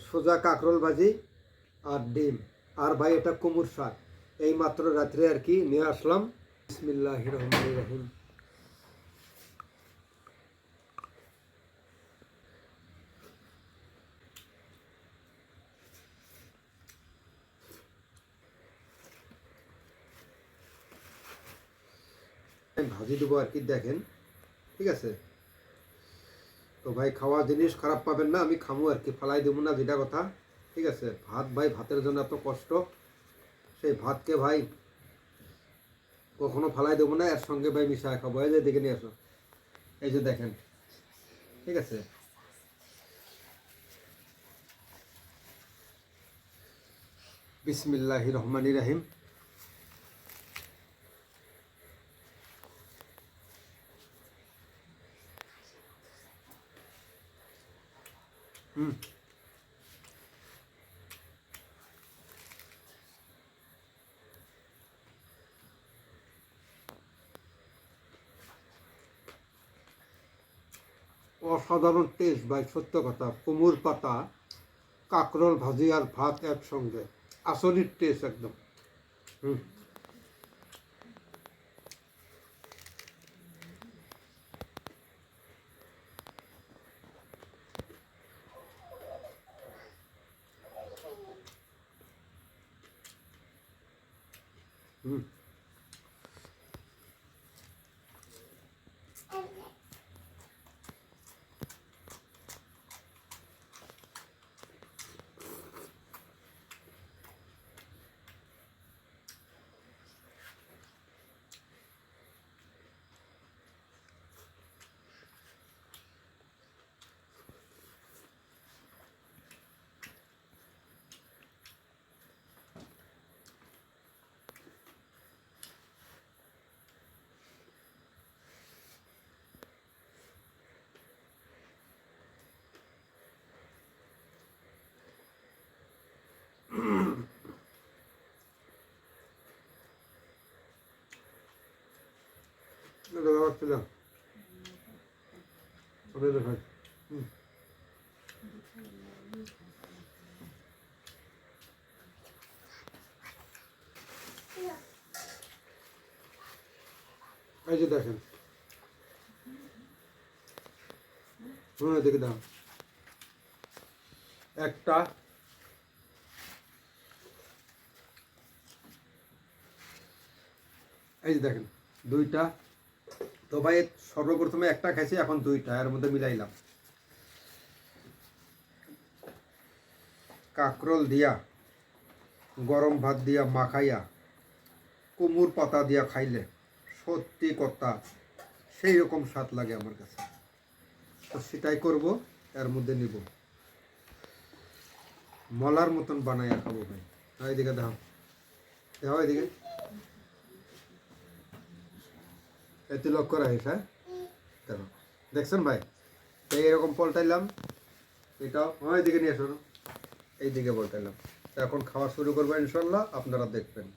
সোজা কাঁকরোল ভাজি আর ডিম, আর ভাই এটা কুমুর শাক। এই মাত্র রাত্রে আর কি নিয়ে আসলাম। বিসমিল্লাহির রহমানির রহিম। ভাজি দেবো আর কি, দেখেন, ঠিক আছে? তো ভাই খাওয়া জিনিস খারাপ পাবেন না, আমি খামু আর কি, ফালাই দেবো না, যেটা কথা, ঠিক আছে? ভাত ভাই, ভাতের জন্য এত কষ্ট, সেই ভাতকে ভাই কখনো ফালাই দেবো না, এর সঙ্গে ভাই মিশায় খাবো। এই যে দেখে নিয়ে আসো, এই যে দেখেন, ঠিক আছে? বিসমিল্লাহির রহমানির রহিম। অসাধারণ টেস্ট ভাই, সত্য কথা। কুমুর পাতা, কাঁকরোল ভাজি আর ভাত একসঙ্গে, আসলের টেস্ট একদম। হুম হুম এই যে দেখেন, দেখে দাও একটা, এই যে দেখেন দুইটা। তো ভাই সর্বপ্রথমে একটা খাইছি, এখন দুইটা, এর মধ্যে মিলাইলাম। কাঁকরোল দিয়া গরম ভাত দিয়া মাখাইয়া কুমুর পাতা দিয়া খাইলে সত্যি কথা সেই রকম স্বাদ লাগে আমার কাছে। তো সেটাই করব, এর মধ্যে নিব, মলার মতন বানাইয়া খাবো ভাই। এইদিকে দাও, দেখো এদিকে, এতে লক্ষ্য রাখিস, হ্যাঁ? দেখো, দেখছেন ভাই? এইরকম পল্টাইলাম, এটাও এইদিকে নিয়ে আসো, এইদিকে পল্টাইলাম। এখন খাওয়া শুরু করবো ইনশাল্লাহ, আপনারা দেখবেন।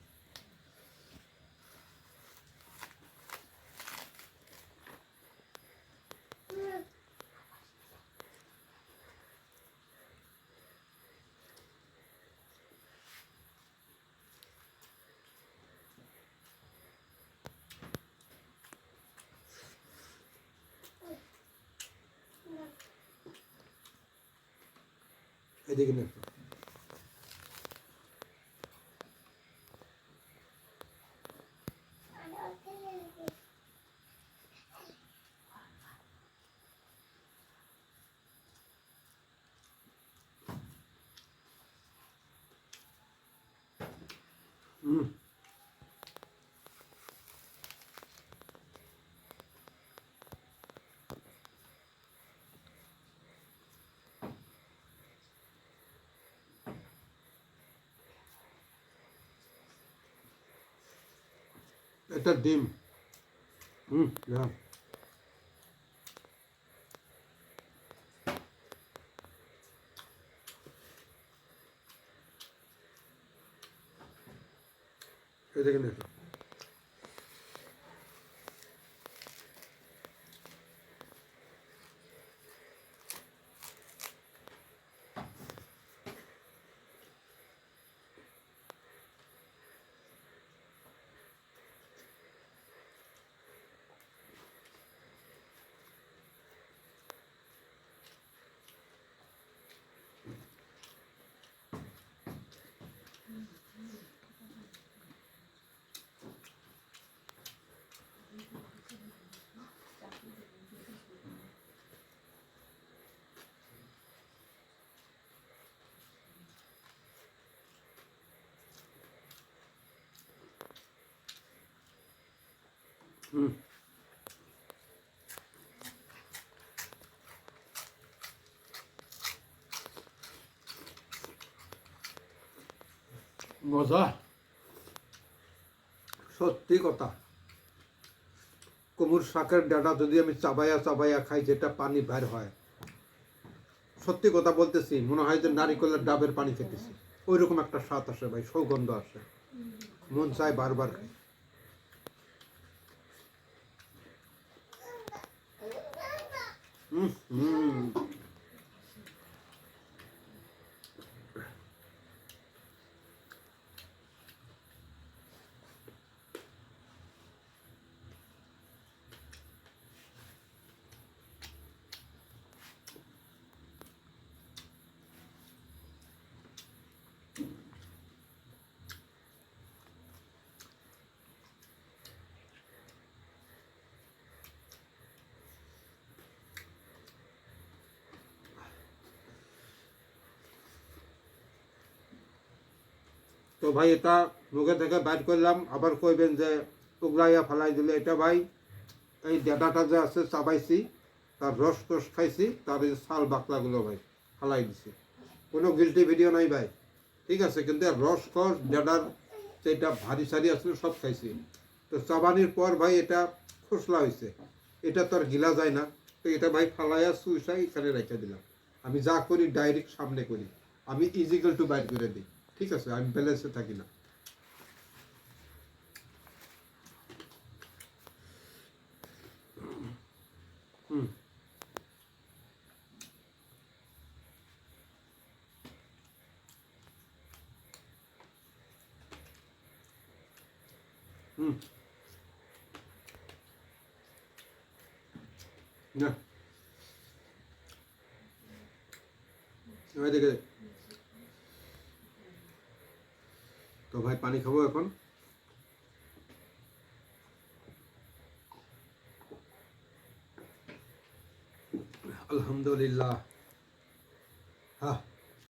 এদিকে নিয়ে আসো। এটা ডিম। হ্যাঁ, এদিকে নিয়ে আসো। হুম মজা, সত্যি কথা। কুমুর শাকের ডাঁটা যদি আমি চাবাইয়া চাবাইয়া খাই, যেটা পানি বের হয়, সত্যি কথা বলতেছি, মনে হয় যে নারিকেলের ডাবের পানি খেতেছি। ওই রকম একটা স্বাদ আসে ভাই, সৌগন্ধ আসে, মন চায় বারবার খাই। হুম হুম তো ভাই এটা মুখে থেকে বাইর করলাম, আবার কইবেন যে উগলাইয়া ফালাই দিলে। এটা ভাই এই ডাটাটা যে আছে চাবাইছি, তার রস টস খাইছি, তার এই ছাল বাকলাগুলো ভাই ফালাই দিছি। কোনো গিলটি ভিডিও নাই ভাই, ঠিক আছে, কিন্তু এর রস কস ডাটার যেটা ভারী সারি আসলে সব খাইছি। তো চাবানির পর ভাই এটা খোসলা হয়েছে, এটা তো আর গিলা যায় না। তো এটা ভাই ফালাইয়া সুইসাই এখানে রেখে দিলাম। আমি যা করি ডাইরেক্ট সামনে করি, আমি ইজিক্যাল টু বাইর করে দিই, ঠিক আছে, আমি ব্যালেন্সে থাকি না। হুম হুম না দেখে। তো ভাই পানি খাবো এখন। আলহামদুলিল্লাহ। হ্যাঁ।